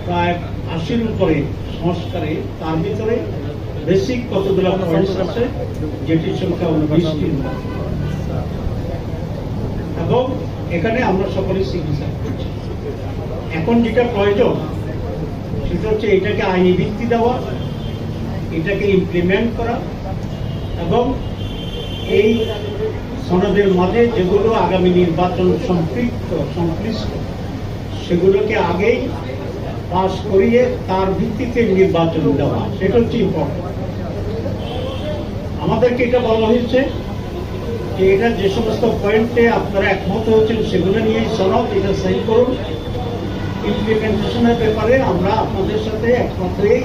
প্রায় ৮০-র উপরে সংস্কারে, তার ভিতরে বেসিক কতগুলো পয়েন্টস আছে যেটির সংখ্যা 19টি, এবং এখানে আমরা সকলে সিগনেচার করছি। এখন যেটা প্রয়োজন সেটা হচ্ছে এটাকে আইনি ভিত্তি দেওয়া, এটাকে ইমপ্লিমেন্ট করা, এবং এই সনদের মাঝে যেগুলো আগামী নির্বাচন সংশ্লিষ্ট সেগুলোকে আগেই পাস করিয়ে তার ভিত্তিতে নির্বাচন দেওয়া, সেটা হচ্ছে ইম্পর্টেন্ট। আমাদেরকে এটা বলা হয়েছে যে এটা যে সমস্ত পয়েন্টে আপনারা একমত হয়েছেন সেগুলো নিয়ে সনদ, এটা সাইন করুন। ইমপ্লিমেন্টেশনের ব্যাপারে আমরা আপনাদের সাথে একমত হয়েই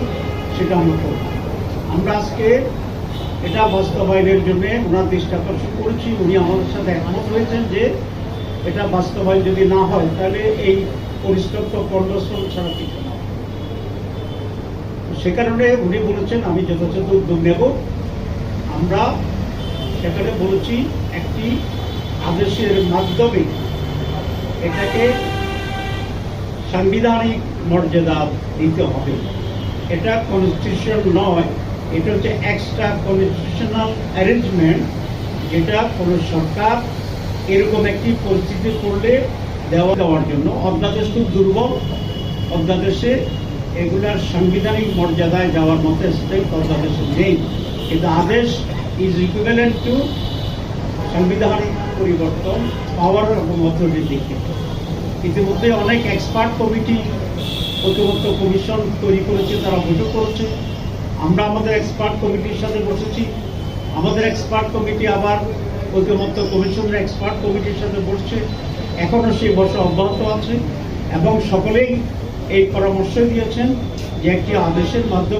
সেটা আমরা করব। আমরা আজকে এটা বাস্তবায়নের জন্য ওনার দৃষ্টি আকর্ষণ করেছি, উনি আমাদের সাথে একমত হয়েছেন যে এটা বাস্তবায়ন যদি না হয় তাহলে এই পরিষ্কার কর্মস্থল ছাড়া কিছু না। সে কারণে উনি বলেছেন আমি যথাযথ উদ্যোগ নেব। আমরা সেখানে বলেছি একটি আদেশের মাধ্যমে এটাকে সাংবিধানিক মর্যাদা দিতে হবে। এটা কনস্টিটিউশন নয়, এটা হচ্ছে এক্সট্রা কনস্টিটিউশনাল অ্যারেঞ্জমেন্ট, যেটা কোনো সরকার এরকম একটি পরিস্থিতি পড়লে দেওয়ার জন্য। অধ্যাদেশ খুব দুর্বল, অধ্যাদেশে এগুলার সাংবিধানিক মর্যাদায় যাওয়ার মতো স্টেপ অধ্যাদেশে নেই, কিন্তু আদেশ ইজ ইকুইভ্যালেন্ট টু সাংবিধানিক পরিবর্তন পাওয়ার এবং অথরিটির দিকে। ইতিমধ্যে অনেক এক্সপার্ট কমিটি, ঐক্যমত্য কমিশন তৈরি করেছে, তারা বৈঠক করেছে। আমরা আমাদের এক্সপার্ট কমিটির সাথে বসেছি, আমাদের এক্সপার্ট কমিটি আবার ঐক্যমত্য কমিশনের এক্সপার্ট কমিটির সাথে বসছে, এখনও সেই বসা অব্যাহত আছে, এবং সকলেই এই পরামর্শ দিয়েছেন যে একটি আদেশের মাধ্যমে